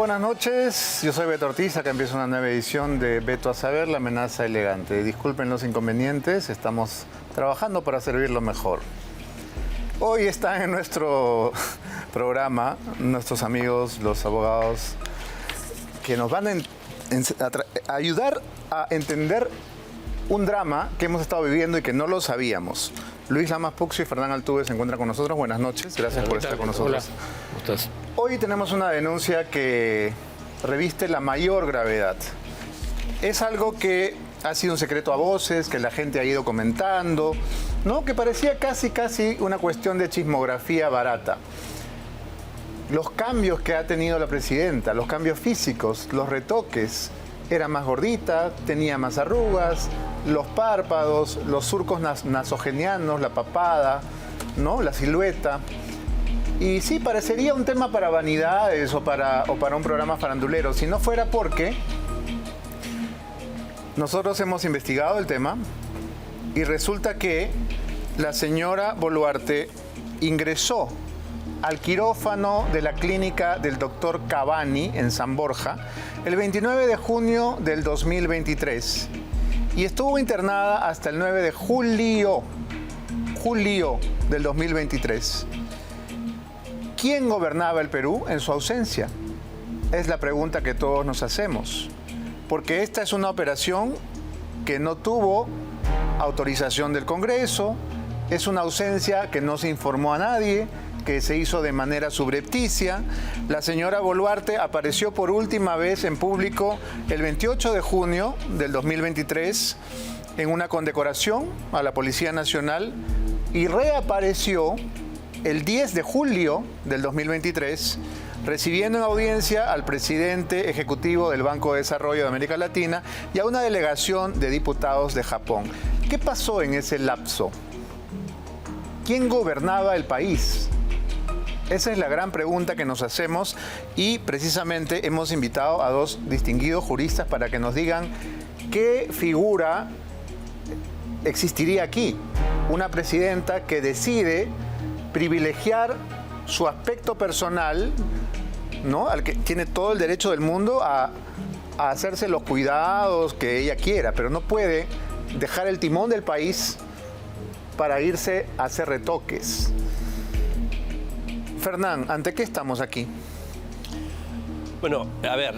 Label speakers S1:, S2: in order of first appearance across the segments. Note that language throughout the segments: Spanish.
S1: buenas noches. Yo soy Beto Ortiz, acá empieza una nueva edición de Beto a Saber, la amenaza elegante. Disculpen los inconvenientes, estamos trabajando para servirlo mejor. Hoy están en nuestro programa nuestros amigos, los abogados, que nos van a ayudar a entender un drama que hemos estado viviendo y que no lo sabíamos. Luis Lamas Puxio y Fernán Altuve se encuentran con nosotros. Buenas noches, gracias por estar con nosotros.
S2: Hola, ¿cómo estás?
S1: Hoy tenemos una denuncia que reviste la mayor gravedad. Es algo que ha sido un secreto a voces, que la gente ha ido comentando, ¿no? Que parecía casi una cuestión de chismografía barata. Los cambios que ha tenido la presidenta, los cambios físicos, los retoques, era más gordita, tenía más arrugas, los párpados, los surcos nasogenianos, la papada, ¿no? La silueta. Y sí, parecería un tema para vanidades o para un programa farandulero, si no fuera porque nosotros hemos investigado el tema y resulta que la señora Boluarte ingresó al quirófano de la clínica del doctor Cavani en San Borja el 29 de junio del 2023 y estuvo internada hasta el 9 de julio del 2023. ¿Quién gobernaba el Perú en su ausencia? Es la pregunta que todos nos hacemos, porque esta es una operación que no tuvo autorización del Congreso, es una ausencia que no se informó a nadie, que se hizo de manera subrepticia. La señora Boluarte apareció por última vez en público el 28 de junio del 2023 en una condecoración a la Policía Nacional y reapareció el 10 de julio del 2023 recibiendo en audiencia al presidente ejecutivo del Banco de Desarrollo de América Latina y a una delegación de diputados de Japón. ¿Qué pasó en ese lapso? ¿Quién gobernaba el país? Esa es la gran pregunta que nos hacemos y precisamente hemos invitado a dos distinguidos juristas para que nos digan qué figura existiría aquí. Una presidenta que decide privilegiar su aspecto personal, ¿no? Al que tiene todo el derecho del mundo a hacerse los cuidados que ella quiera, pero no puede dejar el timón del país para irse a hacer retoques. Fernán, ¿ante qué estamos aquí?
S2: Bueno, a ver,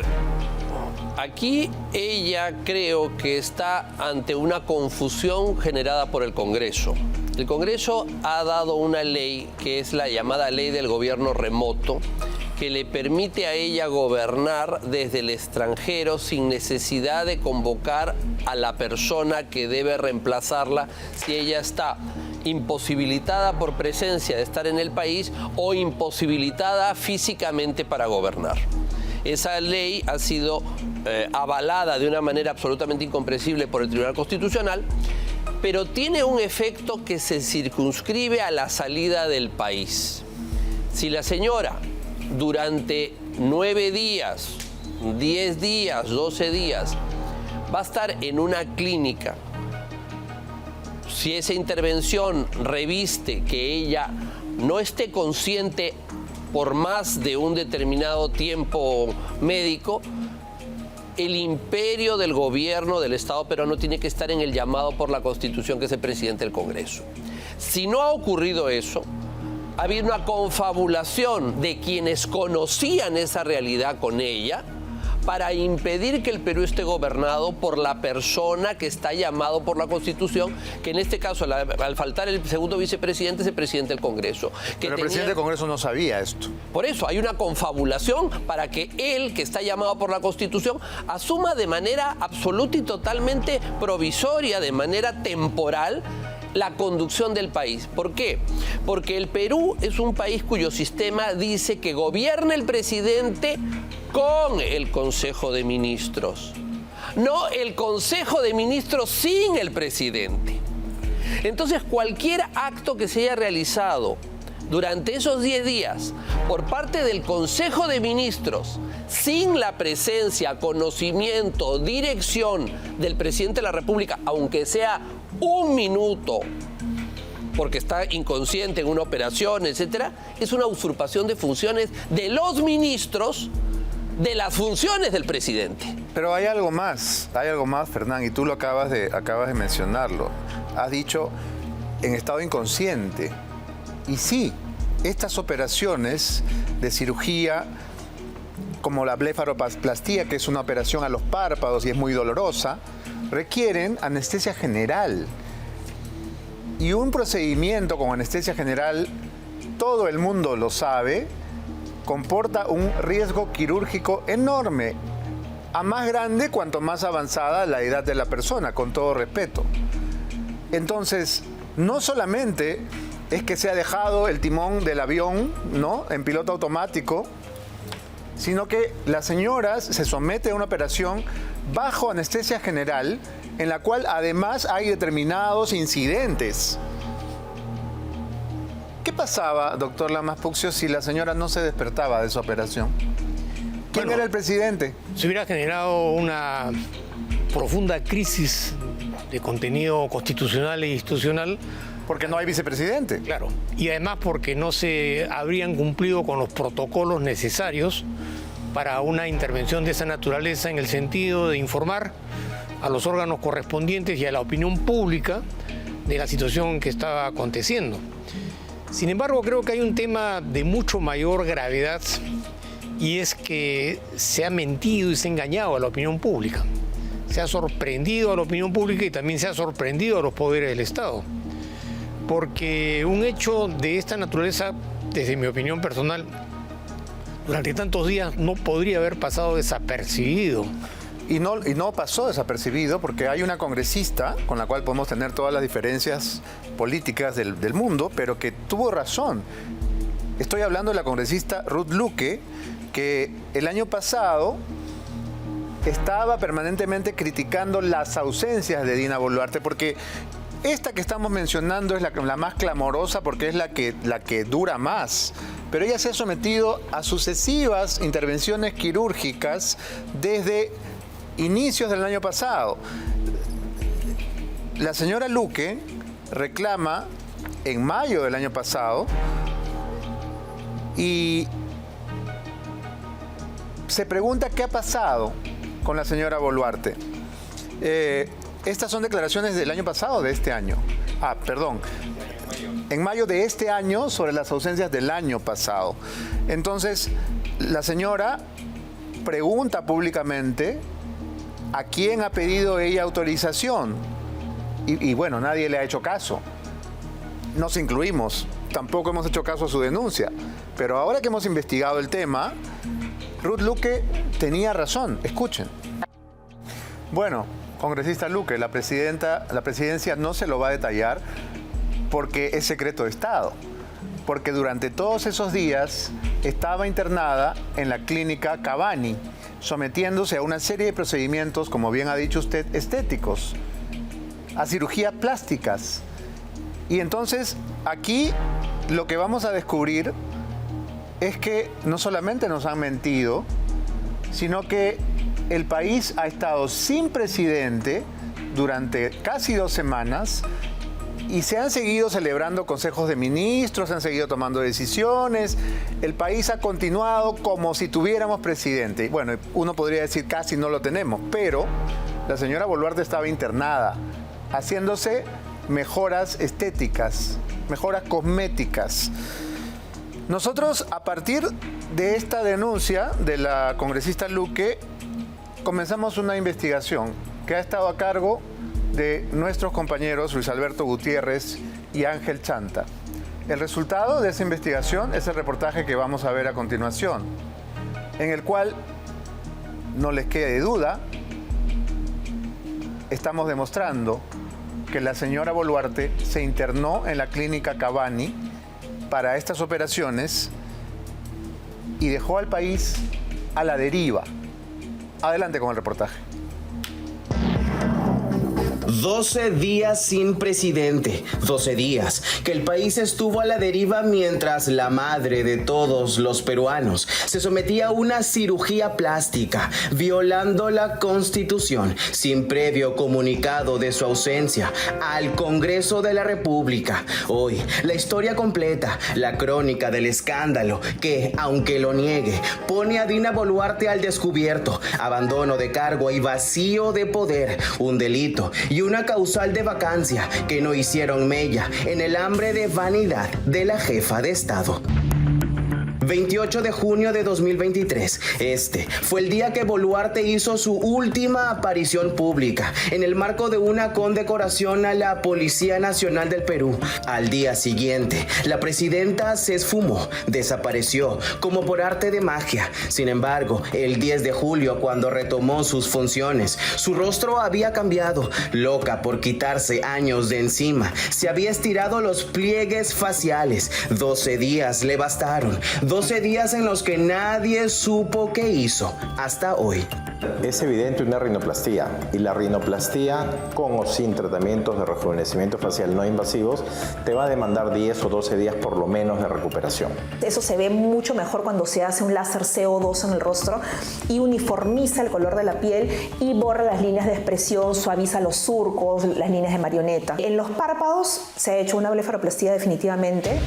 S2: aquí ella creo que está ante una confusión generada por el Congreso. El Congreso ha dado una ley que es la llamada ley del gobierno remoto, que le permite a ella gobernar desde el extranjero sin necesidad de convocar a la persona que debe reemplazarla si ella está imposibilitada por presencia de estar en el país o imposibilitada físicamente para gobernar. Esa ley ha sido avalada de una manera absolutamente incomprensible por el Tribunal Constitucional, pero tiene un efecto que se circunscribe a la salida del país. Si la señora durante 9 días, 10 días, 12 días va a estar en una clínica, si esa intervención reviste que ella no esté consciente por más de un determinado tiempo médico, el imperio del gobierno del Estado peruano tiene que estar en el llamado por la Constitución, que es el presidente del Congreso. Si no ha ocurrido eso, ha habido una confabulación de quienes conocían esa realidad con ella para impedir que el Perú esté gobernado por la persona que está llamado por la Constitución, que en este caso, al faltar el segundo vicepresidente, es el presidente del Congreso.
S1: Pero el presidente del Congreso no sabía esto.
S2: Por eso, hay una confabulación para que él, que está llamado por la Constitución, asuma de manera absoluta y totalmente provisoria, de manera temporal, la conducción del país. ¿Por qué? Porque el Perú es un país cuyo sistema dice que gobierna el presidente con el Consejo de Ministros, no el Consejo de Ministros sin el presidente. Entonces, cualquier acto que se haya realizado durante esos 10 días por parte del Consejo de Ministros sin la presencia, conocimiento, dirección del presidente de la República, aunque sea un minuto, porque está inconsciente en una operación, etcétera, es una usurpación de funciones de los ministros de las funciones del presidente.
S1: Pero hay algo más, Fernán, y tú lo acabas de mencionarlo. Has dicho en estado inconsciente. Y sí, estas operaciones de cirugía, como la blefaroplastía, que es una operación a los párpados y es muy dolorosa, requieren anestesia general. Y un procedimiento con anestesia general, todo el mundo lo sabe, comporta un riesgo quirúrgico enorme, a más grande cuanto más avanzada la edad de la persona, con todo respeto. Entonces, no solamente es que se ha dejado el timón del avión, ¿no?, en piloto automático, sino que la señora se somete a una operación bajo anestesia general, en la cual además hay determinados incidentes. ¿Qué pasaba, doctor Lamas Puccio, si la señora no se despertaba de su operación? ¿Quién era el presidente?
S3: Se hubiera generado una profunda crisis de contenido constitucional e institucional.
S1: Porque no hay vicepresidente.
S3: Claro. Y además porque no se habrían cumplido con los protocolos necesarios para una intervención de esa naturaleza, en el sentido de informar a los órganos correspondientes y a la opinión pública de la situación que estaba aconteciendo. Sin embargo, creo que hay un tema de mucho mayor gravedad, y es que se ha mentido y se ha engañado a la opinión pública. Se ha sorprendido a la opinión pública y también se ha sorprendido a los poderes del Estado. Porque un hecho de esta naturaleza, desde mi opinión personal, durante tantos días no podría haber pasado desapercibido.
S1: Y no pasó desapercibido, porque hay una congresista con la cual podemos tener todas las diferencias políticas del mundo, pero que tuvo razón. Estoy hablando de la congresista Ruth Luque, que el año pasado estaba permanentemente criticando las ausencias de Dina Boluarte, porque esta que estamos mencionando es la más clamorosa, porque es la que dura más. Pero ella se ha sometido a sucesivas intervenciones quirúrgicas desde inicios del año pasado. La señora Luque reclama en mayo del año pasado y se pregunta qué ha pasado con la señora Boluarte. Estas son declaraciones del año pasado, de este año. En mayo de este año, sobre las ausencias del año pasado. Entonces, la señora pregunta públicamente a quién ha pedido ella autorización. Y bueno, nadie le ha hecho caso. Nos incluimos. Tampoco hemos hecho caso a su denuncia. Pero ahora que hemos investigado el tema, Ruth Luque tenía razón. Escuchen. Bueno, congresista Luque, la presidencia no se lo va a detallar porque es secreto de Estado. Porque durante todos esos días estaba internada en la clínica Cavani, sometiéndose a una serie de procedimientos, como bien ha dicho usted, estéticos, a cirugías plásticas. Y entonces aquí lo que vamos a descubrir es que no solamente nos han mentido, sino que el país ha estado sin presidente durante casi 2 semanas y se han seguido celebrando consejos de ministros, se han seguido tomando decisiones. El país ha continuado como si tuviéramos presidente. Bueno, uno podría decir casi no lo tenemos, pero la señora Boluarte estaba internada, haciéndose mejoras estéticas, mejoras cosméticas. Nosotros, a partir de esta denuncia de la congresista Luque, comenzamos una investigación que ha estado a cargo de nuestros compañeros Luis Alberto Gutiérrez y Ángel Chanta. El resultado de esa investigación es el reportaje que vamos a ver a continuación, en el cual, no les quede duda, estamos demostrando que la señora Boluarte se internó en la clínica Cavani para estas operaciones y dejó al país a la deriva. Adelante con el reportaje.
S4: 12 días sin presidente, 12 días que el país estuvo a la deriva mientras la madre de todos los peruanos se sometía a una cirugía plástica, violando la Constitución sin previo comunicado de su ausencia al Congreso de la República. Hoy, la historia completa, la crónica del escándalo que, aunque lo niegue, pone a Dina Boluarte al descubierto, abandono de cargo y vacío de poder, un delito y una causal de vacancia que no hicieron mella en el hambre de vanidad de la jefa de Estado. 28 de junio de 2023. Este fue el día que Boluarte hizo su última aparición pública en el marco de una condecoración a la Policía Nacional del Perú. Al día siguiente, la presidenta se esfumó, desapareció como por arte de magia. Sin embargo, el 10 de julio, cuando retomó sus funciones, su rostro había cambiado. Loca por quitarse años de encima, se había estirado los pliegues faciales. 12 días le bastaron. 12 días en los que nadie supo qué hizo hasta hoy.
S5: Es evidente una rinoplastía, y la rinoplastía, con o sin tratamientos de rejuvenecimiento facial no invasivos, te va a demandar 10 o 12 días por lo menos de recuperación.
S6: Eso se ve mucho mejor cuando se hace un láser CO2 en el rostro y uniformiza el color de la piel y borra las líneas de expresión, suaviza los surcos, las líneas de marioneta. En los párpados se ha hecho una blefaroplastía definitivamente.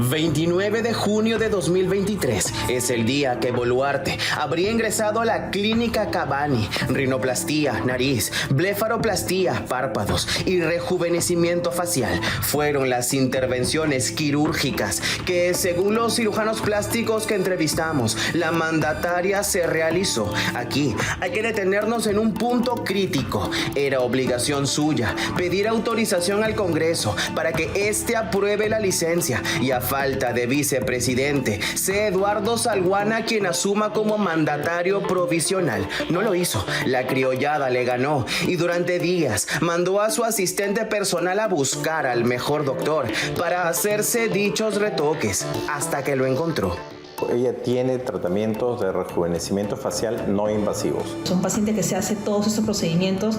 S4: 29 de junio de 2023 es el día que Boluarte habría ingresado a la clínica Cabanny. Rinoplastía, nariz, blefaroplastía, párpados y rejuvenecimiento facial fueron las intervenciones quirúrgicas que, según los cirujanos plásticos que entrevistamos, la mandataria se realizó. Aquí hay que detenernos en un punto crítico. Era obligación suya pedir autorización al Congreso para que éste apruebe la licencia, y a falta de vicepresidente, sea Eduardo Salguana quien asuma como mandatario provisional. No lo hizo. La criollada le ganó y durante días mandó a su asistente personal a buscar al mejor doctor para hacerse dichos retoques hasta que lo encontró.
S5: Ella tiene tratamientos de rejuvenecimiento facial no invasivos.
S7: Un paciente que se hace todos esos procedimientos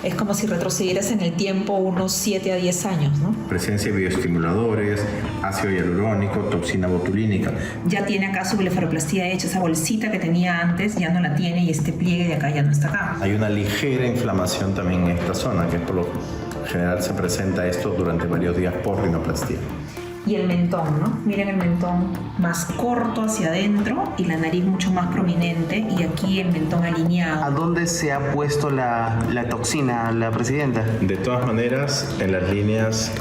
S7: es como si retrocedieras en el tiempo unos 7 a 10 años, ¿no?
S8: Presencia de bioestimuladores, ácido hialurónico, toxina botulínica.
S7: Ya tiene acá su blefaroplastía hecha, esa bolsita que tenía antes ya no la tiene y este pliegue de acá ya no está acá.
S8: Hay una ligera inflamación también en esta zona, que por lo general se presenta esto durante varios días por rinoplastía.
S7: Y el mentón, ¿no? Miren el mentón más corto hacia adentro y la nariz mucho más prominente y aquí el mentón alineado.
S4: ¿A dónde se ha puesto la toxina, la presidenta?
S8: De todas maneras, en las líneas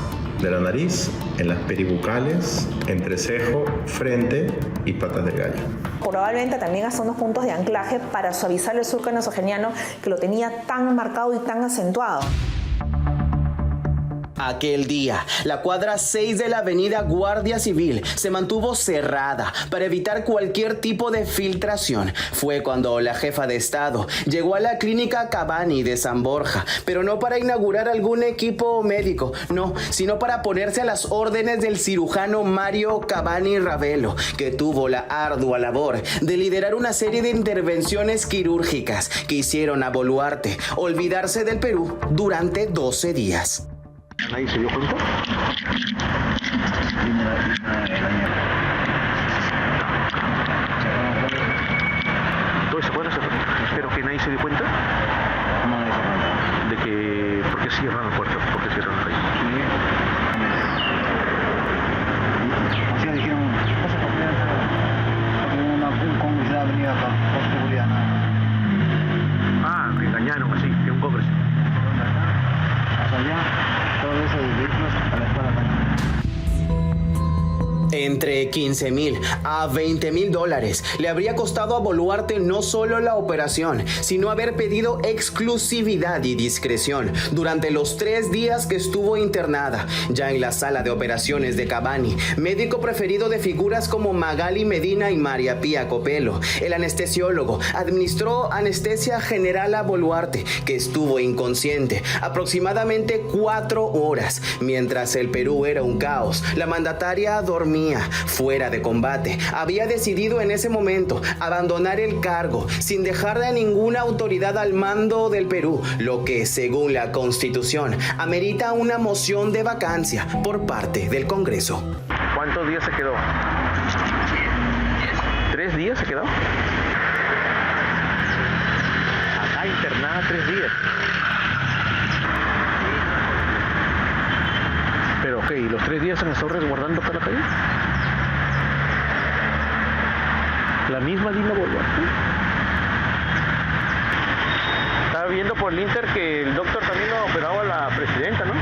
S8: de la nariz, en las peribucales, entrecejo, frente y patas del gallo.
S6: Probablemente también hasta unos puntos de anclaje para suavizar el surco nasogeniano que lo tenía tan marcado y tan acentuado.
S4: Aquel día, la cuadra 6 de la avenida Guardia Civil se mantuvo cerrada para evitar cualquier tipo de filtración. Fue cuando la jefa de Estado llegó a la clínica Cabanny de San Borja, pero no para inaugurar algún equipo médico, no, sino para ponerse a las órdenes del cirujano Mario Cabanny Ravelo, que tuvo la ardua labor de liderar una serie de intervenciones quirúrgicas que hicieron a Boluarte olvidarse del Perú durante 12 días.
S9: ¿Nadie se dio cuenta? Todo eso, bueno, espero que nadie se dio cuenta. De que, ¿por qué cierran la puerta? ¿Por qué cierran la calle?
S10: O sea, dijeron, cosas porque un congreso ha venido acá, por seguridad, nada.
S9: Ah, que engañaron así, que un congreso.
S10: Hasta allá, todo eso de vehículos a la escuela también.
S4: Entre 15,000 a 20,000 dólares le habría costado a Boluarte no solo la operación, sino haber pedido exclusividad y discreción durante los 3 días que estuvo internada. Ya en la sala de operaciones de Cabanny, médico preferido de figuras como Magali Medina y María Pía Copelo, el anestesiólogo administró anestesia general a Boluarte, que estuvo inconsciente aproximadamente 4 horas. Mientras el Perú era un caos, la mandataria dormía Economía, fuera de combate, había decidido en ese momento abandonar el cargo sin dejar a ninguna autoridad al mando del Perú, lo que, según la Constitución, amerita una moción de vacancia por parte del Congreso.
S9: ¿Cuántos días se quedó? 3 días se quedó. Acá internada 3 días. Pero ok, ¿y los 3 días se me están resguardando acá en la calle? La misma Dina Boluarte. Estaba viendo por el Inter que el doctor también lo operaba a la presidenta, ¿no?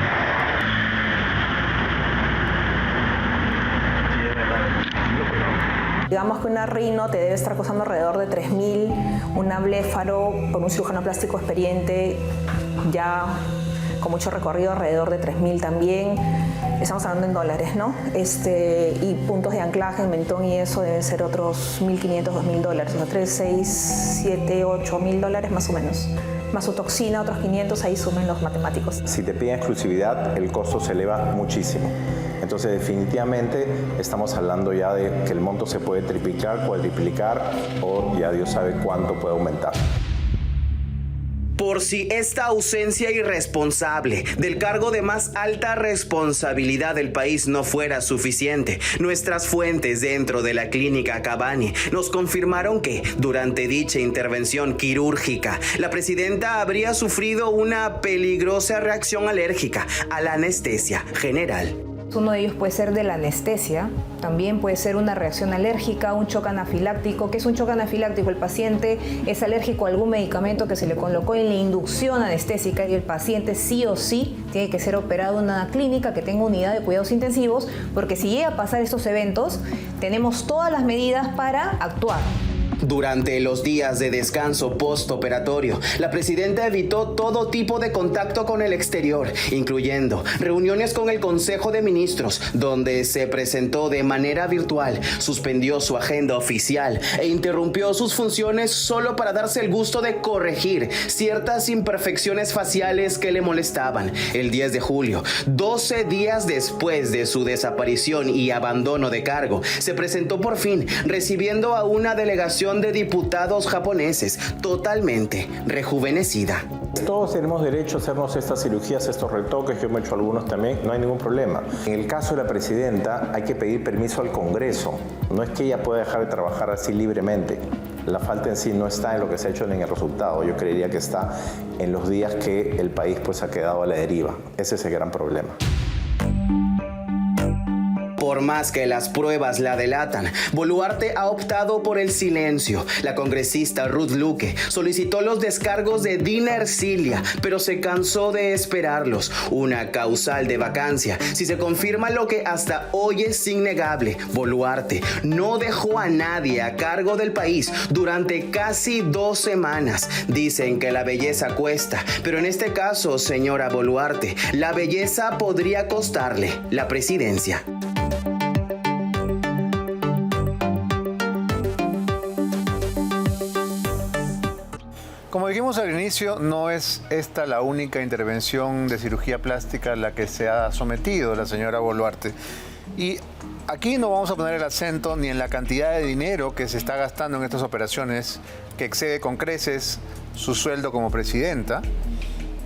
S9: Sí, es verdad.
S6: Digamos que una rino te debe estar costando alrededor de 3.000, una bléfaro con un cirujano plástico experiente ya con mucho recorrido alrededor de 3.000 también. Estamos hablando en dólares, ¿no? Y puntos de anclaje, en mentón y eso deben ser otros 1.500, 2.000 dólares. O sea, 3, 6, 7, 8.000 dólares más o menos. Más su toxina, otros 500, ahí sumen los matemáticos.
S5: Si te piden exclusividad, el costo se eleva muchísimo. Entonces, definitivamente estamos hablando ya de que el monto se puede triplicar, cuadriplicar o ya Dios sabe cuánto puede aumentar.
S4: Por si esta ausencia irresponsable del cargo de más alta responsabilidad del país no fuera suficiente, nuestras fuentes dentro de la clínica Cavani nos confirmaron que durante dicha intervención quirúrgica, la presidenta habría sufrido una peligrosa reacción alérgica a la anestesia general.
S11: Uno de ellos puede ser de la anestesia, también puede ser una reacción alérgica, un shock anafiláctico. ¿Qué es un shock anafiláctico? El paciente es alérgico a algún medicamento que se le colocó en la inducción anestésica y el paciente sí o sí tiene que ser operado en una clínica que tenga unidad de cuidados intensivos, porque si llega a pasar estos eventos, tenemos todas las medidas para actuar.
S4: Durante los días de descanso postoperatorio, la presidenta evitó todo tipo de contacto con el exterior, incluyendo reuniones con el Consejo de Ministros, donde se presentó de manera virtual, suspendió su agenda oficial e interrumpió sus funciones solo para darse el gusto de corregir ciertas imperfecciones faciales que le molestaban. El 10 de julio, 12 días después de su desaparición y abandono de cargo, se presentó por fin, recibiendo a una delegación de diputados japoneses totalmente rejuvenecida.
S5: Todos tenemos derecho a hacernos estas cirugías, estos retoques, yo me he hecho algunos también, no hay ningún problema. En el caso de la presidenta hay que pedir permiso al Congreso, no es que ella pueda dejar de trabajar así libremente. La falta en sí no está en lo que se ha hecho ni en el resultado, yo creería que está en los días que el país pues ha quedado a la deriva, ese es el gran problema.
S4: Por más que las pruebas la delatan, Boluarte ha optado por el silencio. La congresista Ruth Luque solicitó los descargos de Dina Ercilia, pero se cansó de esperarlos. Una causal de vacancia. Si se confirma lo que hasta hoy es innegable, Boluarte no dejó a nadie a cargo del país durante casi 2 semanas. Dicen que la belleza cuesta, pero en este caso, señora Boluarte, la belleza podría costarle la presidencia.
S1: Como dijimos al inicio, no es esta la única intervención de cirugía plástica a la que se ha sometido la señora Boluarte. Y aquí no vamos a poner el acento ni en la cantidad de dinero que se está gastando en estas operaciones, que excede con creces su sueldo como presidenta,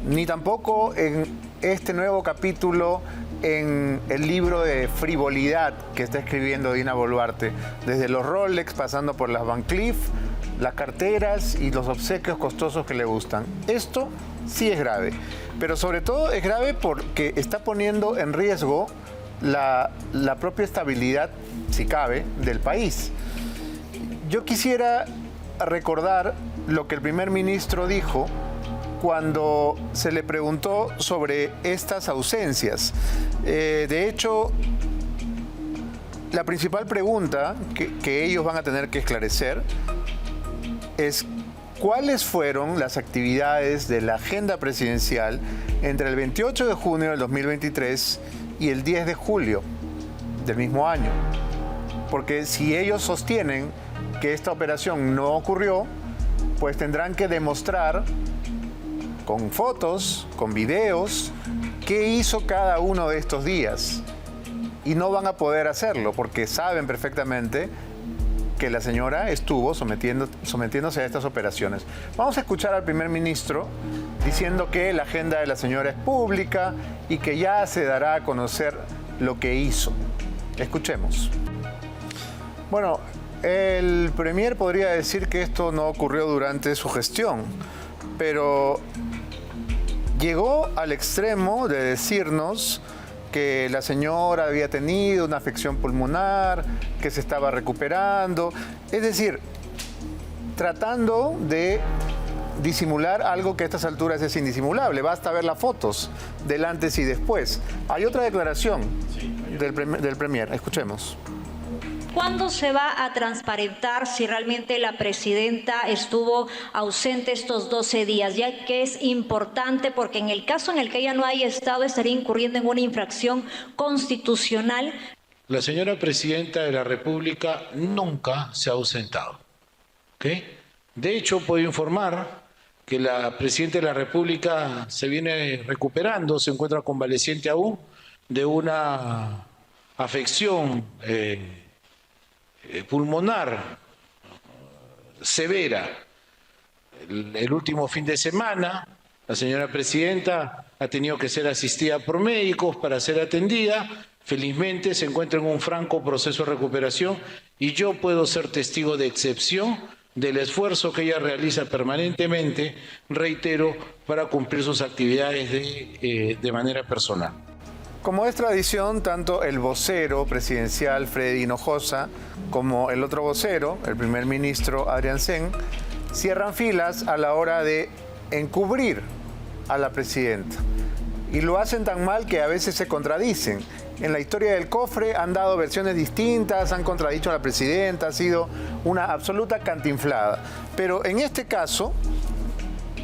S1: ni tampoco en este nuevo capítulo en el libro de frivolidad que está escribiendo Dina Boluarte, desde los Rolex, pasando por las Van Cleef, las carteras y los obsequios costosos que le gustan. Esto sí es grave, pero sobre todo es grave porque está poniendo en riesgo la propia estabilidad, si cabe, del país. Yo quisiera recordar lo que el primer ministro dijo cuando se le preguntó sobre estas ausencias. De hecho, la principal pregunta que ellos van a tener que esclarecer es cuáles fueron las actividades de la agenda presidencial entre el 28 de junio del 2023 y el 10 de julio del mismo año. Porque si ellos sostienen que esta operación no ocurrió, pues tendrán que demostrar con fotos, con videos, qué hizo cada uno de estos días. y no van a poder hacerlo porque saben perfectamente que la señora estuvo sometiéndose a estas operaciones. Vamos a escuchar al primer ministro diciendo que la agenda de la señora es pública y que ya se dará a conocer lo que hizo. Escuchemos. Bueno, el premier podría decir que esto no ocurrió durante su gestión, pero llegó al extremo de decirnos que la señora había tenido una afección pulmonar, que se estaba recuperando, es decir, tratando de disimular algo que a estas alturas es indisimulable. Basta ver las fotos del antes y después. Hay otra declaración del premier, escuchemos.
S12: ¿Cuándo se va a transparentar si realmente la presidenta estuvo ausente estos 12 días? Ya que es importante porque en el caso en el que ella no haya estado estaría incurriendo en una infracción constitucional.
S13: La señora presidenta de la República nunca se ha ausentado. ¿Okay? De hecho, puedo informar que la presidenta de la República se viene recuperando, se encuentra convaleciente aún de una afección pulmonar severa. El último fin de semana, la señora presidenta ha tenido que ser asistida por médicos para ser atendida. Felizmente se encuentra en un franco proceso de recuperación y yo puedo ser testigo de excepción del esfuerzo que ella realiza permanentemente, reitero, para cumplir sus actividades de manera personal.
S1: Como es tradición, tanto el vocero presidencial Freddy Hinojosa como el otro vocero, el primer ministro Adrián Sen, cierran filas a la hora de encubrir a la presidenta. Y lo hacen tan mal que a veces se contradicen. En la historia del cofre han dado versiones distintas, han contradicho a la presidenta, ha sido una absoluta cantinflada. Pero en este caso,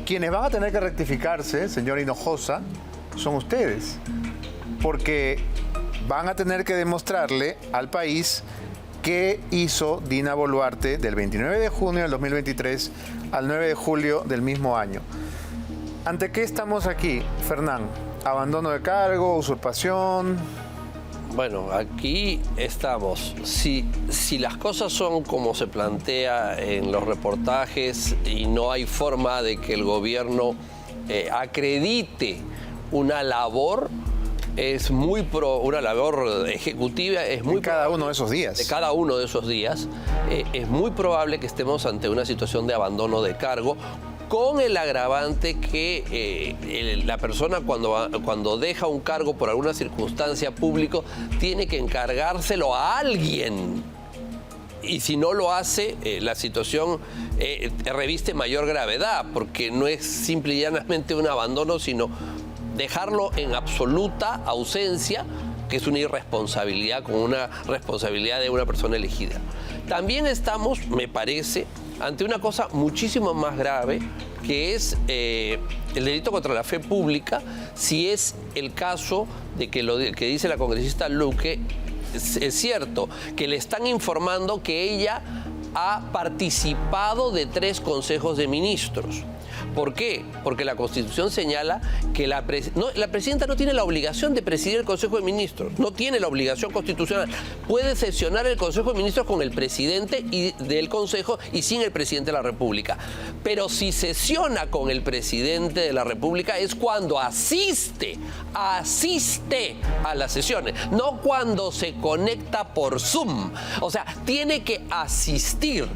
S1: quienes van a tener que rectificarse, señor Hinojosa, son ustedes. Porque van a tener que demostrarle al país qué hizo Dina Boluarte del 29 de junio del 2023 al 9 de julio del mismo año. ¿Ante qué estamos aquí, Fernán? ¿Abandono de cargo, usurpación?
S2: Bueno, aquí estamos. Si las cosas son como se plantea en los reportajes y no hay forma de que el gobierno acredite una labor, una labor ejecutiva, es muy
S1: cada uno de esos días.
S2: De cada uno de esos días, es muy probable que estemos ante una situación de abandono de cargo, con el agravante que la persona cuando deja un cargo por alguna circunstancia pública tiene que encargárselo a alguien. Y si no lo hace, la situación reviste mayor gravedad, porque no es simple y llanamente un abandono, sino dejarlo en absoluta ausencia, que es una irresponsabilidad con una responsabilidad de una persona elegida. También estamos, me parece, ante una cosa muchísimo más grave, que es el delito contra la fe pública, si es el caso de que lo que dice la congresista Luque es cierto, que le están informando que ella ha participado de 3 consejos de ministros. ¿Por qué? Porque la Constitución señala que la presidenta no tiene la obligación de presidir el Consejo de Ministros, no tiene la obligación constitucional. Puede sesionar el Consejo de Ministros con el presidente del Consejo y sin el presidente de la República. Pero si sesiona con el presidente de la República es cuando asiste a las sesiones, no cuando se conecta por Zoom. O sea, tiene que asistir.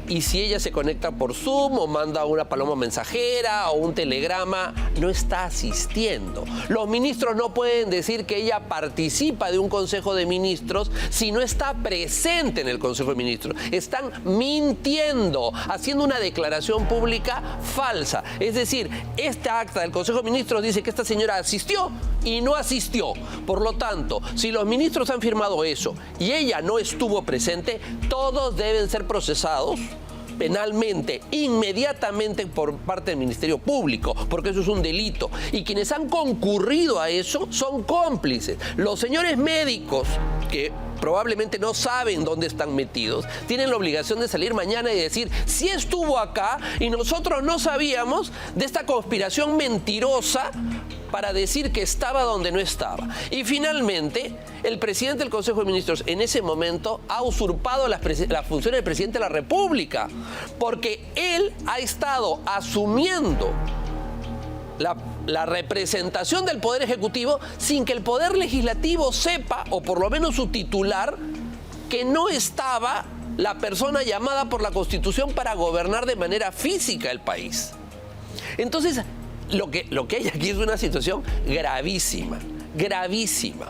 S2: Y si ella se conecta por Zoom o manda una paloma mensajera o un telegrama, no está asistiendo. Los ministros no pueden decir que ella participa de un Consejo de Ministros si no está presente en el Consejo de Ministros. Están mintiendo, haciendo una declaración pública falsa. Es decir, esta acta del Consejo de Ministros dice que esta señora asistió y no asistió. Por lo tanto, si los ministros han firmado eso y ella no estuvo presente, todos deben ser procesados penalmente, inmediatamente por parte del Ministerio Público, porque eso es un delito. Y quienes han concurrido a eso son cómplices. Los señores médicos que probablemente no saben dónde están metidos, tienen la obligación de salir mañana y decir, sí estuvo acá y nosotros no sabíamos de esta conspiración mentirosa para decir que estaba donde no estaba. Y finalmente, el presidente del Consejo de Ministros en ese momento ha usurpado las funciones del presidente de la República, porque él ha estado asumiendo la representación del Poder Ejecutivo sin que el Poder Legislativo sepa, o por lo menos su titular, que no estaba la persona llamada por la Constitución para gobernar de manera física el país. Entonces, lo que hay aquí es una situación gravísima, gravísima.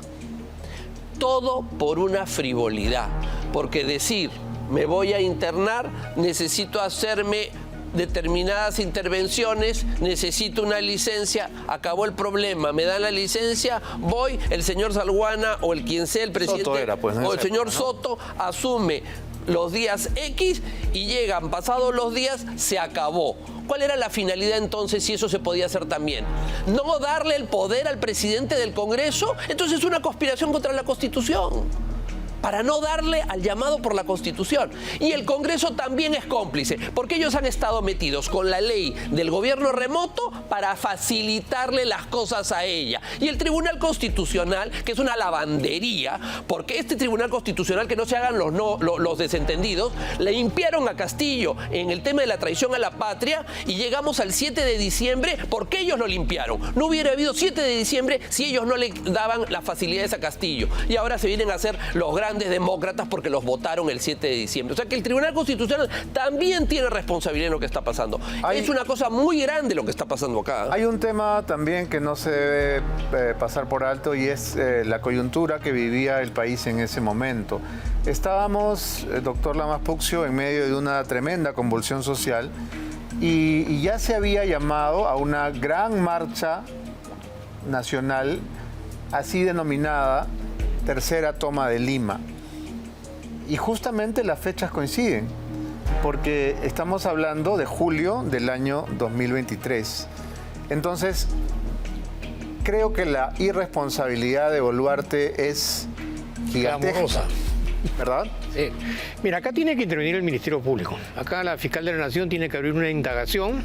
S2: Todo por una frivolidad, porque decir, me voy a internar, necesito hacerme determinadas intervenciones, necesito una licencia, acabó el problema, me dan la licencia, voy, el señor Salguana o el quien sea el presidente,
S1: Soto era, pues,
S2: o el señor Soto asume los días X y llegan pasados los días, se acabó. ¿Cuál era la finalidad entonces si eso se podía hacer también? ¿No darle el poder al presidente del Congreso? Entonces es una conspiración contra la Constitución, para no darle al llamado por la Constitución. Y el Congreso también es cómplice, porque ellos han estado metidos con la ley del gobierno remoto para facilitarle las cosas a ella. Y el Tribunal Constitucional, que es una lavandería, porque este Tribunal Constitucional, que no se hagan los desentendidos, le limpiaron a Castillo en el tema de la traición a la patria y llegamos al 7 de diciembre porque ellos lo limpiaron. No hubiera habido 7 de diciembre si ellos no le daban las facilidades a Castillo. Y ahora se vienen a hacer los grandes demócratas porque los votaron el 7 de diciembre. O sea que el Tribunal Constitucional también tiene responsabilidad en lo que está pasando. Es una cosa muy grande lo que está pasando acá.
S1: Hay un tema también que no se debe pasar por alto y es la coyuntura que vivía el país en ese momento. Estábamos, doctor Lamas Puccio, en medio de una tremenda convulsión social y ya se había llamado a una gran marcha nacional, así denominada Tercera Toma de Lima. Y justamente las fechas coinciden, porque estamos hablando de julio del año 2023. Entonces, creo que la irresponsabilidad de Boluarte es gigantesca, ¿verdad?
S3: Sí. Mira, acá tiene que intervenir el Ministerio Público. Acá la fiscal de la Nación tiene que abrir una indagación,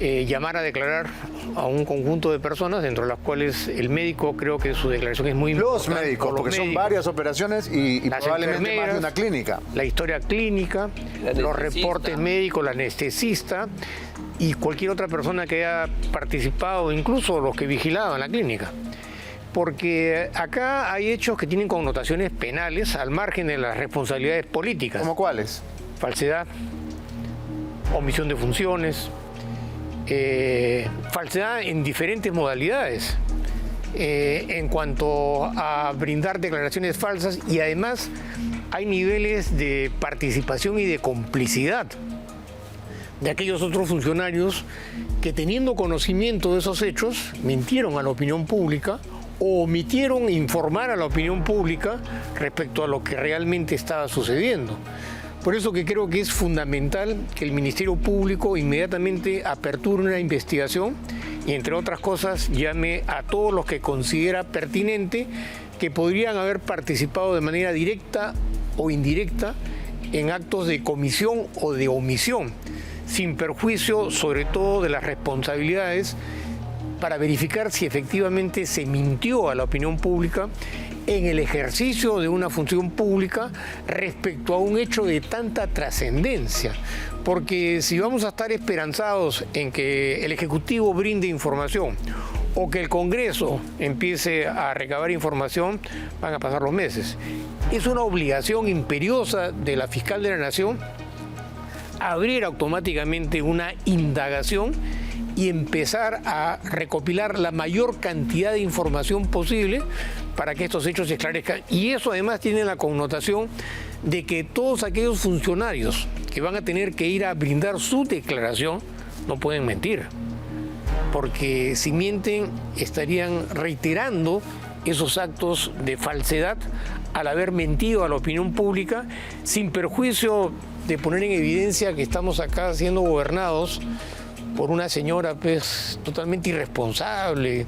S3: llamar a declarar a un conjunto de personas, dentro de las cuales el médico, creo que su declaración es muy importante.
S1: Los médicos, porque son varias operaciones y probablemente más de una clínica.
S3: La historia clínica, los reportes médicos, la anestesista y cualquier otra persona que haya participado, incluso los que vigilaban la clínica. Porque acá hay hechos que tienen connotaciones penales al margen de las responsabilidades políticas.
S1: ¿Cómo cuáles?
S3: Falsedad, omisión de funciones, falsedad en diferentes modalidades, en cuanto a brindar declaraciones falsas, y además hay niveles de participación y de complicidad de aquellos otros funcionarios que, teniendo conocimiento de esos hechos, mintieron a la opinión pública o omitieron informar a la opinión pública respecto a lo que realmente estaba sucediendo. Por eso que creo que es fundamental que el Ministerio Público inmediatamente aperture una investigación y, entre otras cosas, llame a todos los que considera pertinente que podrían haber participado de manera directa o indirecta en actos de comisión o de omisión, sin perjuicio sobre todo de las responsabilidades, para verificar si efectivamente se mintió a la opinión pública en el ejercicio de una función pública respecto a un hecho de tanta trascendencia. Porque si vamos a estar esperanzados en que el Ejecutivo brinde información o que el Congreso empiece a recabar información, van a pasar los meses. Es una obligación imperiosa de la fiscal de la Nación abrir automáticamente una indagación y empezar a recopilar la mayor cantidad de información posible para que estos hechos se esclarezcan. Y eso además tiene la connotación de que todos aquellos funcionarios que van a tener que ir a brindar su declaración no pueden mentir, porque si mienten estarían reiterando esos actos de falsedad al haber mentido a la opinión pública, sin perjuicio de poner en evidencia que estamos acá siendo gobernados por una señora totalmente irresponsable,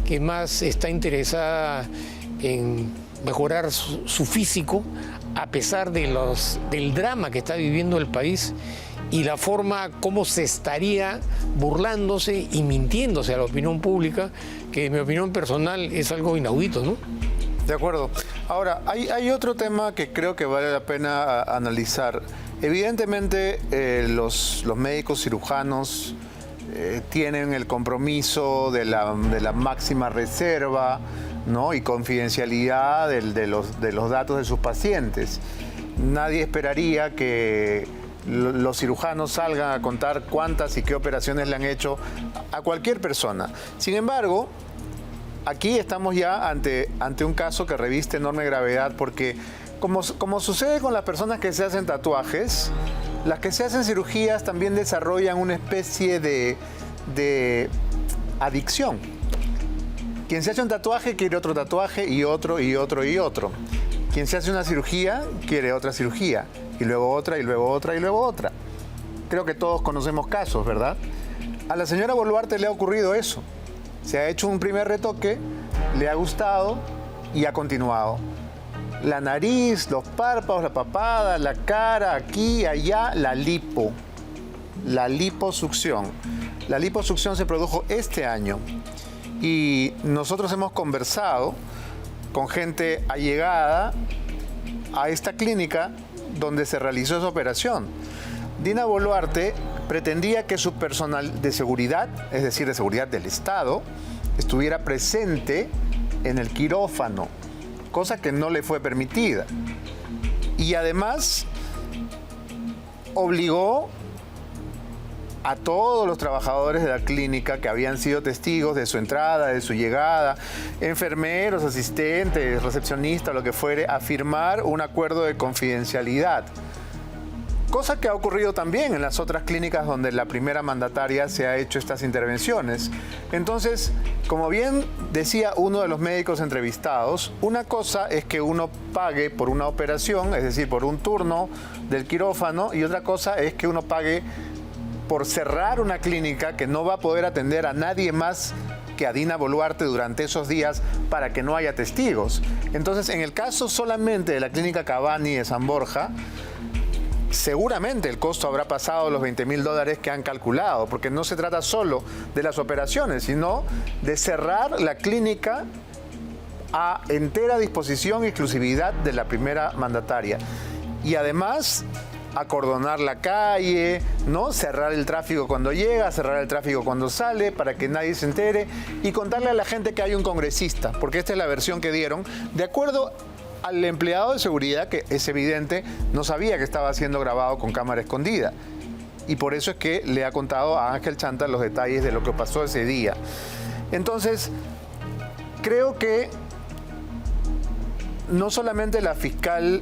S3: que más está interesada en mejorar su físico a pesar del drama que está viviendo el país y la forma como se estaría burlándose y mintiéndose a la opinión pública, que en mi opinión personal es algo inaudito, ¿no?
S1: De acuerdo. Ahora, hay otro tema que creo que vale la pena analizar. Evidentemente, los médicos cirujanos tienen el compromiso de la máxima reserva, ¿no? Y confidencialidad de los datos de sus pacientes. Nadie esperaría que los cirujanos salgan a contar cuántas y qué operaciones le han hecho a cualquier persona. Sin embargo, aquí estamos ya ante un caso que reviste enorme gravedad porque, como sucede con las personas que se hacen tatuajes, las que se hacen cirugías también desarrollan una especie de adicción. Quien se hace un tatuaje quiere otro tatuaje y otro y otro y otro. Quien se hace una cirugía quiere otra cirugía y luego otra y luego otra y luego otra. Creo que todos conocemos casos, ¿verdad? A la señora Boluarte le ha ocurrido eso. Se ha hecho un primer retoque, le ha gustado y ha continuado. La nariz, los párpados, la papada, la cara, aquí, allá, la liposucción. La liposucción se produjo este año y nosotros hemos conversado con gente allegada a esta clínica donde se realizó esa operación. Dina Boluarte pretendía que su personal de seguridad, es decir, de seguridad del Estado, estuviera presente en el quirófano, cosa que no le fue permitida. Y además obligó a todos los trabajadores de la clínica que habían sido testigos de su entrada, de su llegada, enfermeros, asistentes, recepcionistas, lo que fuere, a firmar un acuerdo de confidencialidad. Cosa que ha ocurrido también en las otras clínicas donde la primera mandataria se ha hecho estas intervenciones. Entonces, como bien decía uno de los médicos entrevistados, una cosa es que uno pague por una operación, es decir, por un turno del quirófano, y otra cosa es que uno pague por cerrar una clínica que no va a poder atender a nadie más que a Dina Boluarte durante esos días para que no haya testigos. Entonces, en el caso solamente de la clínica Cavani de San Borja, seguramente el costo habrá pasado los $20.000 que han calculado, porque no se trata solo de las operaciones, sino de cerrar la clínica a entera disposición y exclusividad de la primera mandataria. Y además acordonar la calle, ¿no? Cerrar el tráfico cuando llega, cerrar el tráfico cuando sale, para que nadie se entere, y contarle a la gente que hay un congresista, porque esta es la versión que dieron, de acuerdo al empleado de seguridad, que es evidente, no sabía que estaba siendo grabado con cámara escondida. Y por eso es que le ha contado a Ángel Chanta los detalles de lo que pasó ese día. Entonces, creo que no solamente la fiscal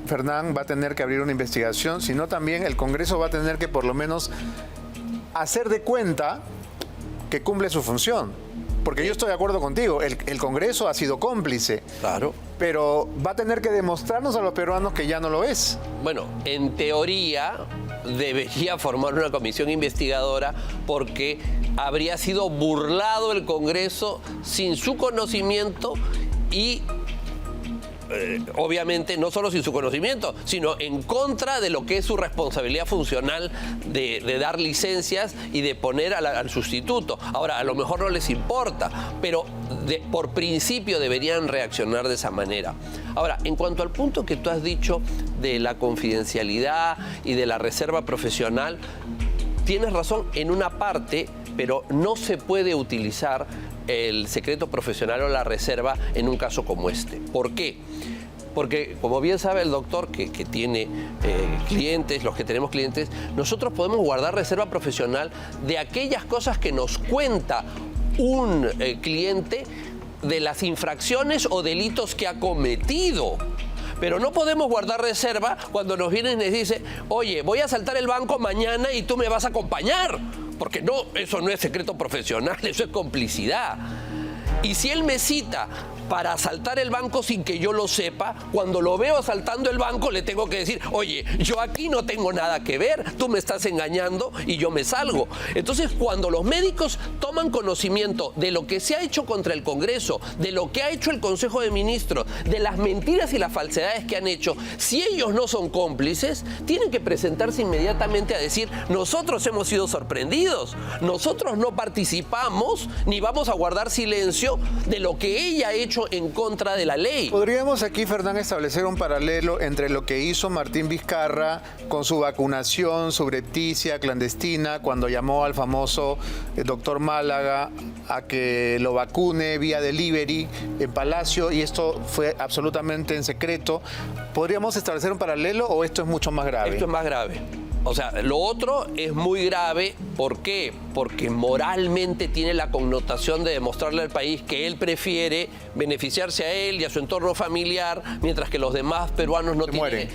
S1: Fernán va a tener que abrir una investigación, sino también el Congreso va a tener que por lo menos hacer de cuenta que cumple su función. Porque yo estoy de acuerdo contigo, el Congreso ha sido cómplice.
S2: Claro.
S1: Pero va a tener que demostrarnos a los peruanos que ya no lo es.
S2: Bueno, en teoría debería formar una comisión investigadora porque habría sido burlado el Congreso sin su conocimiento y obviamente no solo sin su conocimiento, sino en contra de lo que es su responsabilidad funcional de dar licencias y de poner al sustituto. Ahora, a lo mejor no les importa, pero por principio deberían reaccionar de esa manera. Ahora, en cuanto al punto que tú has dicho de la confidencialidad y de la reserva profesional, tienes razón en una parte, pero no se puede utilizar el secreto profesional o la reserva en un caso como este. ¿Por qué? Porque, como bien sabe el doctor que tiene clientes, los que tenemos clientes, nosotros podemos guardar reserva profesional de aquellas cosas que nos cuenta un cliente de las infracciones o delitos que ha cometido. Pero no podemos guardar reserva cuando nos vienen y nos dicen, oye, voy a asaltar el banco mañana y tú me vas a acompañar. Porque no, eso no es secreto profesional, eso es complicidad. Y si él me cita para asaltar el banco sin que yo lo sepa. Cuando lo veo asaltando el banco, le tengo que decir, oye, yo aquí no tengo nada que ver, tú me estás engañando y yo me salgo. Entonces, cuando los médicos toman conocimiento de lo que se ha hecho contra el Congreso, de lo que ha hecho el Consejo de Ministros, de las mentiras y las falsedades que han hecho, si ellos no son cómplices, tienen que presentarse inmediatamente a decir, nosotros hemos sido sorprendidos, nosotros no participamos ni vamos a guardar silencio de lo que ella ha hecho en contra de la ley.
S1: Podríamos aquí, Fernán, establecer un paralelo entre lo que hizo Martín Vizcarra con su vacunación subrepticia, clandestina, cuando llamó al famoso doctor Málaga a que lo vacune vía delivery en Palacio, y esto fue absolutamente en secreto. ¿Podríamos establecer un paralelo o esto es mucho más grave?
S2: Esto es más grave. O sea, lo otro es muy grave. ¿Por qué? Porque moralmente tiene la connotación de demostrarle al país que él prefiere beneficiarse a él y a su entorno familiar, mientras que los demás peruanos no tienen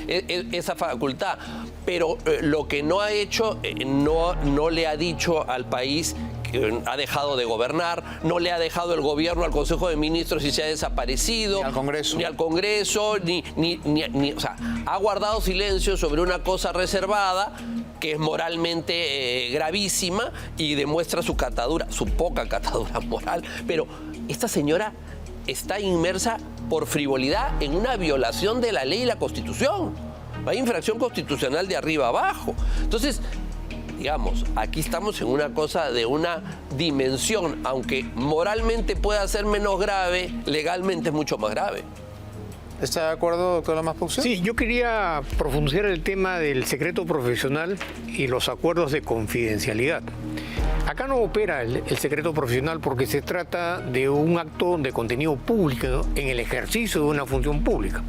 S2: esa facultad. Pero lo que no ha hecho, no le ha dicho al país que ha dejado de gobernar, no le ha dejado el gobierno al Consejo de Ministros y se ha desaparecido.
S1: Ni al Congreso.
S2: Ni al Congreso, o sea, ha guardado silencio sobre una cosa reservada que es moralmente gravísima y demuestra su catadura, su poca catadura moral. Pero esta señora está inmersa por frivolidad en una violación de la ley y la Constitución. Hay infracción constitucional de arriba abajo. Entonces, digamos, aquí estamos en una cosa de una dimensión, aunque moralmente pueda ser menos grave, legalmente es mucho más grave.
S1: ¿Está de acuerdo, doctor Lamas Puccio?
S3: Sí, yo quería profundizar el tema del secreto profesional y los acuerdos de confidencialidad. Acá no opera el secreto profesional porque se trata de un acto de contenido público, ¿no?, en el ejercicio de una función pública.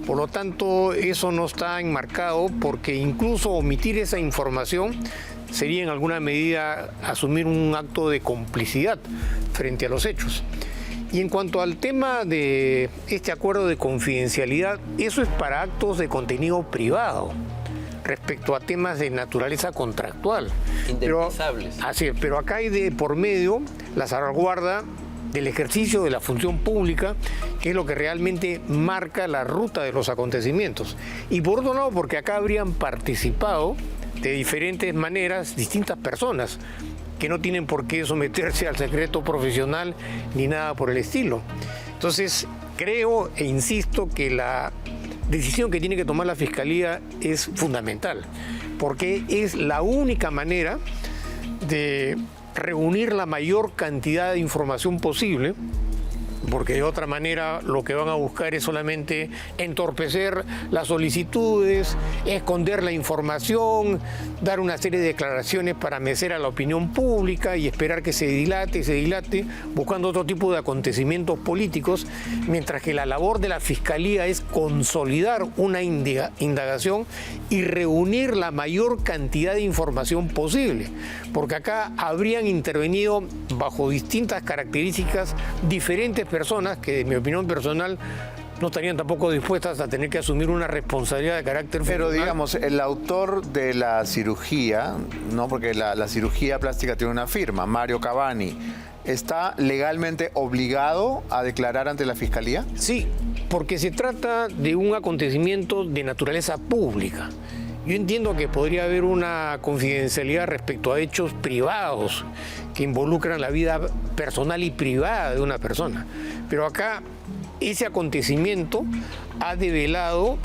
S3: Por lo tanto, eso no está enmarcado porque incluso omitir esa información sería en alguna medida asumir un acto de complicidad frente a los hechos. Y en cuanto al tema de este acuerdo de confidencialidad, eso es para actos de contenido privado, respecto a temas de naturaleza contractual.
S2: Indemnizables.
S3: Así es, pero acá hay de por medio la salvaguarda del ejercicio de la función pública, que es lo que realmente marca la ruta de los acontecimientos. Y por otro lado, porque acá habrían participado de diferentes maneras distintas personas, que no tienen por qué someterse al secreto profesional ni nada por el estilo. Entonces, creo e insisto que la decisión que tiene que tomar la Fiscalía es fundamental, porque es la única manera de reunir la mayor cantidad de información posible, porque de otra manera lo que van a buscar es solamente entorpecer las solicitudes, esconder la información, dar una serie de declaraciones para mecer a la opinión pública y esperar que se dilate, buscando otro tipo de acontecimientos políticos, mientras que la labor de la Fiscalía es consolidar una indagación y reunir la mayor cantidad de información posible, porque acá habrían intervenido bajo distintas características diferentes personas que, de mi opinión personal, no estarían tampoco dispuestas a tener que asumir una responsabilidad de carácter
S1: Pero
S3: funcional.
S1: digamos, el autor de la cirugía, ¿no?, porque la cirugía plástica tiene una firma, Mario Cavani, ¿está legalmente obligado a declarar ante la Fiscalía?
S3: Sí, porque se trata de un acontecimiento de naturaleza pública. Yo entiendo que podría haber una confidencialidad respecto a hechos privados que involucran la vida personal y privada de una persona. Pero acá ese acontecimiento ha develado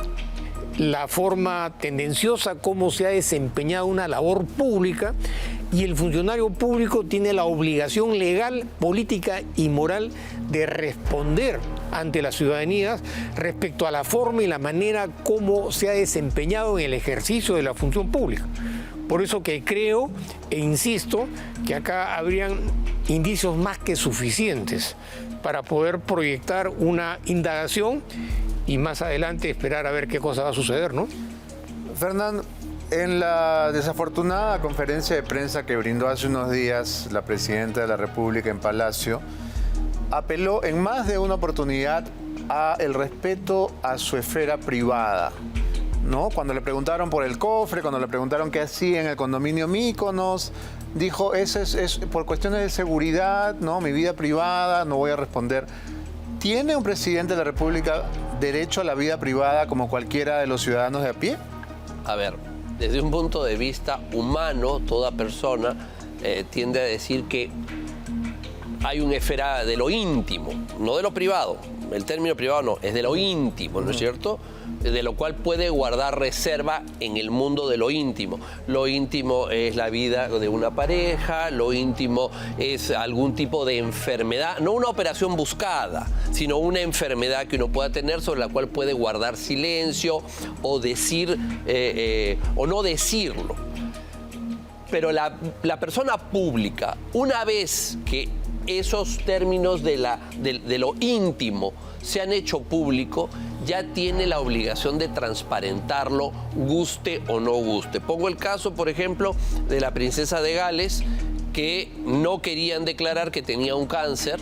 S3: la forma tendenciosa como se ha desempeñado una labor pública, y el funcionario público tiene la obligación legal, política y moral de responder ante la ciudadanía respecto a la forma y la manera como se ha desempeñado en el ejercicio de la función pública. Por eso que creo e insisto que acá habrían indicios más que suficientes para poder proyectar una indagación y más adelante esperar a ver qué cosa va a suceder, ¿no?
S1: Fernán, en la desafortunada conferencia de prensa que brindó hace unos días la presidenta de la República en Palacio, apeló en más de una oportunidad a el respeto a su esfera privada, ¿no? Cuando le preguntaron por el cofre, cuando le preguntaron qué hacía en el condominio Míconos, dijo, eso es por cuestiones de seguridad, ¿no?, mi vida privada, no voy a responder. ¿Tiene un presidente de la República derecho a la vida privada como cualquiera de los ciudadanos de a pie?
S2: A ver, desde un punto de vista humano, toda persona tiende a decir que hay una esfera de lo íntimo, no de lo privado. El término privado no, es de lo íntimo, ¿no es cierto? De lo cual puede guardar reserva en el mundo de lo íntimo. Lo íntimo es la vida de una pareja, lo íntimo es algún tipo de enfermedad, no una operación buscada, sino una enfermedad que uno pueda tener sobre la cual puede guardar silencio o decir o no decirlo. Pero la persona pública, una vez que esos términos de lo íntimo se han hecho público, ya tiene la obligación de transparentarlo, guste o no guste. Pongo el caso, por ejemplo, de la princesa de Gales, que no querían declarar que tenía un cáncer,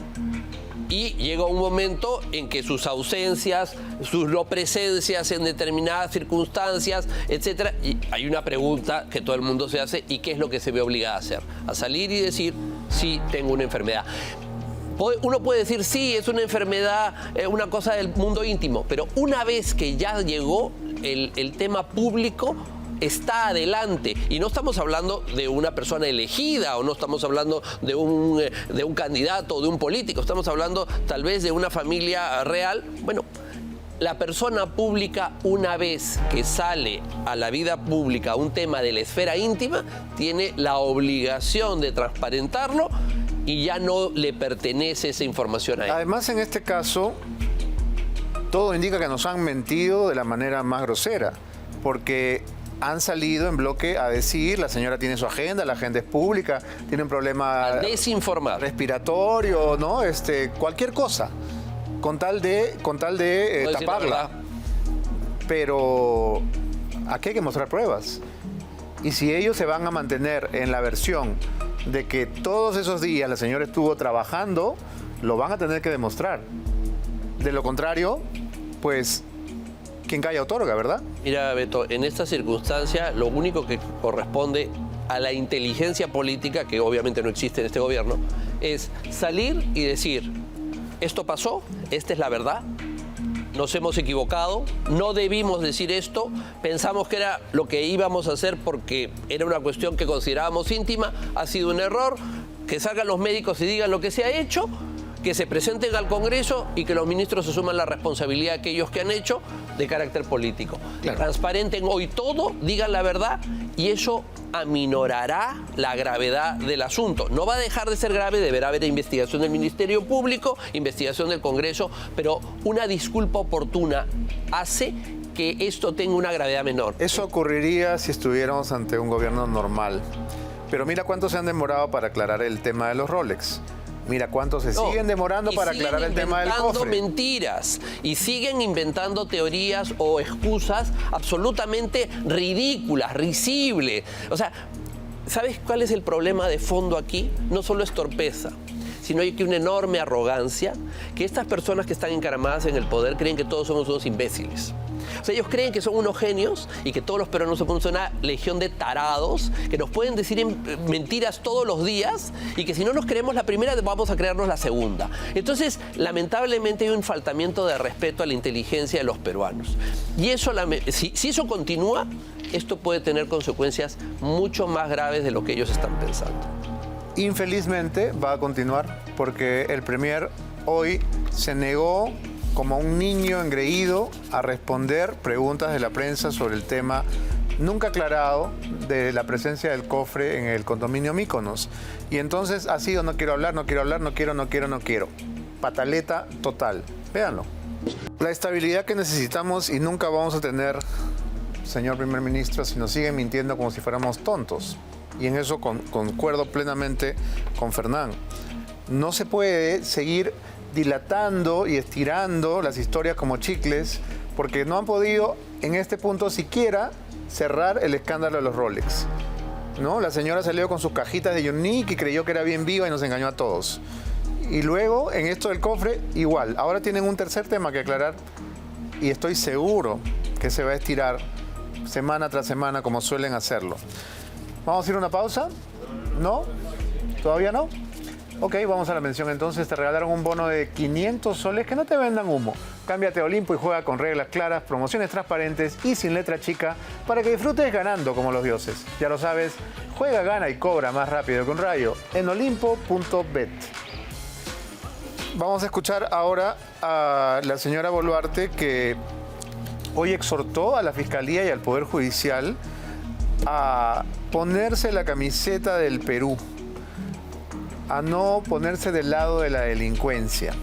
S2: y llega un momento en que sus ausencias, sus no presencias en determinadas circunstancias, etcétera, y hay una pregunta que todo el mundo se hace: ¿y qué es lo que se ve obligada a hacer? A salir y decir: sí, tengo una enfermedad. Uno puede decir: sí, es una enfermedad, una cosa del mundo íntimo, pero una vez que ya llegó el tema público, está adelante. Y no estamos hablando de una persona elegida, o no estamos hablando de un candidato o de un político, estamos hablando tal vez de una familia real. Bueno, la persona pública, una vez que sale a la vida pública un tema de la esfera íntima, tiene la obligación de transparentarlo y ya no le pertenece esa información a él.
S1: Además, en este caso, todo indica que nos han mentido de la manera más grosera, porque han salido en bloque a decir: la señora tiene su agenda, la agenda es pública, tiene un problema
S2: desinformar,
S1: respiratorio, ¿no? Cualquier cosa, con tal de taparla. Pero aquí hay que mostrar pruebas. Y si ellos se van a mantener en la versión de que todos esos días la señora estuvo trabajando, lo van a tener que demostrar. De lo contrario, pues, quien calla otorga, ¿verdad?
S2: Mira, Beto, en esta circunstancia lo único que corresponde a la inteligencia política, que obviamente no existe en este gobierno, es salir y decir: esto pasó, esta es la verdad, nos hemos equivocado, no debimos decir esto, pensamos que era lo que íbamos a hacer porque era una cuestión que considerábamos íntima, ha sido un error, que salgan los médicos y digan lo que se ha hecho, que se presenten al Congreso y que los ministros asuman la responsabilidad de aquellos que han hecho de carácter político. Claro. Transparenten hoy todo, digan la verdad, y eso aminorará la gravedad del asunto. No va a dejar de ser grave, deberá haber investigación del Ministerio Público, investigación del Congreso, pero una disculpa oportuna hace que esto tenga una gravedad menor.
S1: Eso ocurriría si estuviéramos ante un gobierno normal. Pero mira cuánto se han demorado para aclarar el tema de los Rolex. Mira cuánto se siguen demorando para aclarar el tema del cofre.
S2: Siguen inventando mentiras y siguen inventando teorías o excusas absolutamente ridículas, risibles. O sea, ¿sabes cuál es el problema de fondo aquí? No solo es torpeza, sino hay que una enorme arrogancia, que estas personas que están encaramadas en el poder creen que todos somos unos imbéciles. O sea, ellos creen que son unos genios y que todos los peruanos son una legión de tarados que nos pueden decir mentiras todos los días y que si no nos creemos la primera vamos a creernos la segunda. Entonces, lamentablemente hay un faltamiento de respeto a la inteligencia de los peruanos. Y eso, si eso continúa, esto puede tener consecuencias mucho más graves de lo que ellos están pensando.
S1: Infelizmente va a continuar porque el Premier hoy se negó como un niño engreído a responder preguntas de la prensa sobre el tema nunca aclarado de la presencia del cofre en el condominio Mykonos. Y entonces ha sido: no quiero hablar, no quiero hablar, no quiero. Pataleta total. Véanlo. La estabilidad que necesitamos y nunca vamos a tener, señor primer ministro, si nos siguen mintiendo como si fuéramos tontos. Y en eso concuerdo plenamente con Fernán. No se puede seguir dilatando y estirando las historias como chicles, porque no han podido en este punto siquiera cerrar el escándalo de los Rolex, ¿no? La señora salió con sus cajitas de Unique y creyó que era bien viva y nos engañó a todos. Y luego, en esto del cofre, igual. Ahora tienen un tercer tema que aclarar y estoy seguro que se va a estirar semana tras semana como suelen hacerlo. ¿Vamos a ir a una pausa? ¿No? ¿Todavía no? Ok, vamos a la mención entonces. Te regalaron un bono de 500 soles. Que no te vendan humo. Cámbiate a Olimpo y juega con reglas claras, promociones transparentes y sin letra chica para que disfrutes ganando como los dioses. Ya lo sabes, juega, gana y cobra más rápido que un rayo en olimpo.bet. Vamos a escuchar ahora a la señora Boluarte, que hoy exhortó a la Fiscalía y al Poder Judicial a ponerse la camiseta del Perú, a no ponerse del lado de la delincuencia.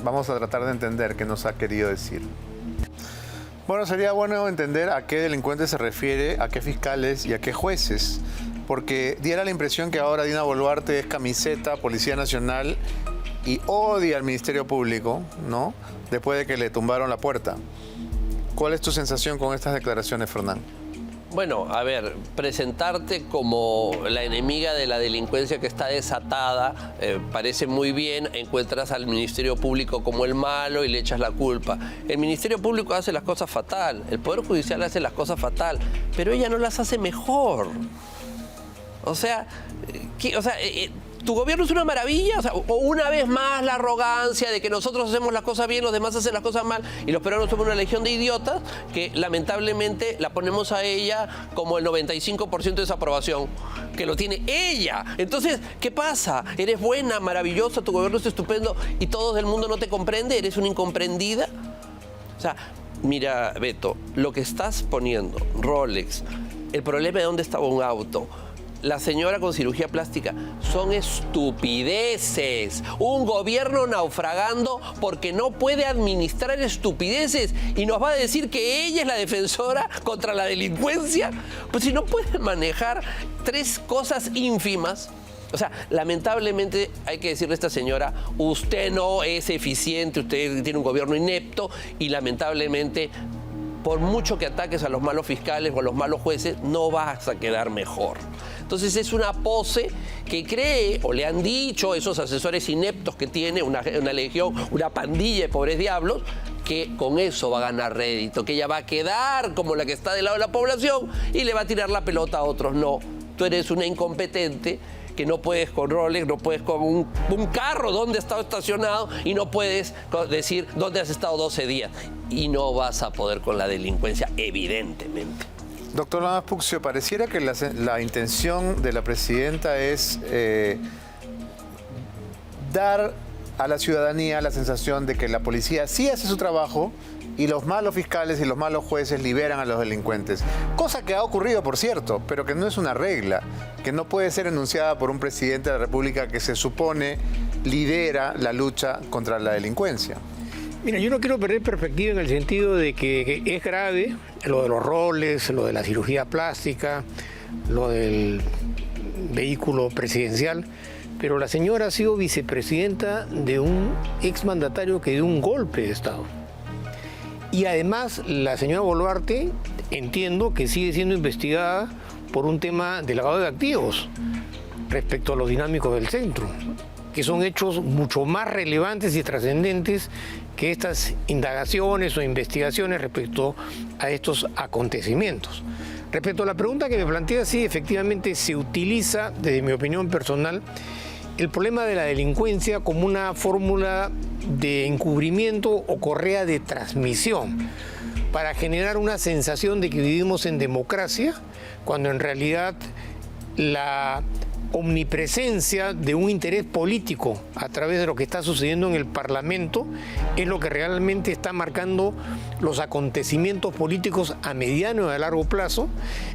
S1: Vamos a tratar de entender qué nos ha querido decir. Bueno, sería bueno entender a qué delincuentes se refiere, a qué fiscales y a qué jueces, porque diera la impresión que ahora Dina Boluarte es camiseta, Policía Nacional y odia al Ministerio Público, ¿no? Después de que le tumbaron la puerta. ¿Cuál es tu sensación con estas declaraciones, Fernán?
S2: Bueno, a ver, presentarte como la enemiga de la delincuencia que está desatada parece muy bien. Encuentras al Ministerio Público como el malo y le echas la culpa. El Ministerio Público hace las cosas fatal, el Poder Judicial hace las cosas fatal, pero ella no las hace mejor. O sea, ¿tu gobierno es una maravilla? O una vez más la arrogancia de que nosotros hacemos las cosas bien, los demás hacen las cosas mal y los peruanos somos una legión de idiotas que lamentablemente la ponemos a ella como el 95% de desaprobación, que lo tiene ella. Entonces, ¿qué pasa? Eres buena, maravillosa, tu gobierno es estupendo y todo el mundo no te comprende, eres una incomprendida. O sea, mira, Beto, lo que estás poniendo, Rolex, el problema de dónde estaba un auto, la señora con cirugía plástica, son estupideces. Un gobierno naufragando porque no puede administrar estupideces y nos va a decir que ella es la defensora contra la delincuencia. Pues si no puede manejar tres cosas ínfimas. O sea, lamentablemente hay que decirle a esta señora, usted no es eficiente, usted tiene un gobierno inepto y lamentablemente, por mucho que ataques a los malos fiscales o a los malos jueces, no vas a quedar mejor. Entonces es una pose que cree, o le han dicho esos asesores ineptos que tiene una legión, una pandilla de pobres diablos, que con eso va a ganar rédito, que ella va a quedar como la que está del lado de la población y le va a tirar la pelota a otros. No, tú eres una incompetente que no puedes con Rolex, no puedes con un carro donde ha estado estacionado y no puedes decir dónde has estado 12 días. Y no vas a poder con la delincuencia, evidentemente.
S1: Doctor Lamas Puccio, pareciera que la intención de la presidenta es dar a la ciudadanía la sensación de que la policía sí hace su trabajo y los malos fiscales y los malos jueces liberan a los delincuentes. Cosa que ha ocurrido, por cierto, pero que no es una regla, que no puede ser enunciada por un presidente de la República que se supone lidera la lucha contra la delincuencia.
S3: Mira, yo no quiero perder perspectiva en el sentido de que es grave lo de los roles, lo de la cirugía plástica, lo del vehículo presidencial, pero la señora ha sido vicepresidenta de un exmandatario que dio un golpe de Estado. Y además la señora Boluarte, entiendo que sigue siendo investigada por un tema de lavado de activos respecto a los dinámicos del centro, que son hechos mucho más relevantes y trascendentes que estas indagaciones o investigaciones respecto a estos acontecimientos. Respecto a la pregunta que me plantea, sí, efectivamente se utiliza, desde mi opinión personal, el problema de la delincuencia como una fórmula de encubrimiento o correa de transmisión para generar una sensación de que vivimos en democracia, cuando en realidad la omnipresencia de un interés político a través de lo que está sucediendo en el Parlamento es lo que realmente está marcando los acontecimientos políticos a mediano y a largo plazo,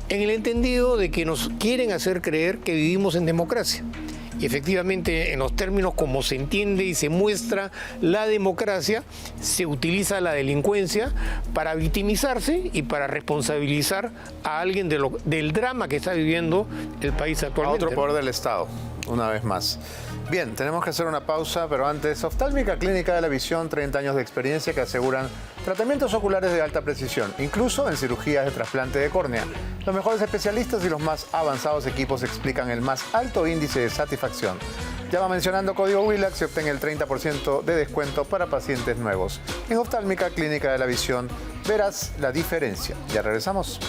S3: en el entendido de que nos quieren hacer creer que vivimos en democracia. Y efectivamente, en los términos como se entiende y se muestra la democracia, se utiliza la delincuencia para victimizarse y para responsabilizar a alguien del drama que está viviendo el país actualmente.
S1: A otro poder del Estado, una vez más. Bien, tenemos que hacer una pausa, pero antes, Oftálmica Clínica de la Visión, 30 años de experiencia que aseguran tratamientos oculares de alta precisión, incluso en cirugías de trasplante de córnea. Los mejores especialistas y los más avanzados equipos explican el más alto índice de satisfacción. Llama mencionando código WILAX y obtén el 30% de descuento para pacientes nuevos. En Oftálmica Clínica de la Visión verás la diferencia. Ya regresamos.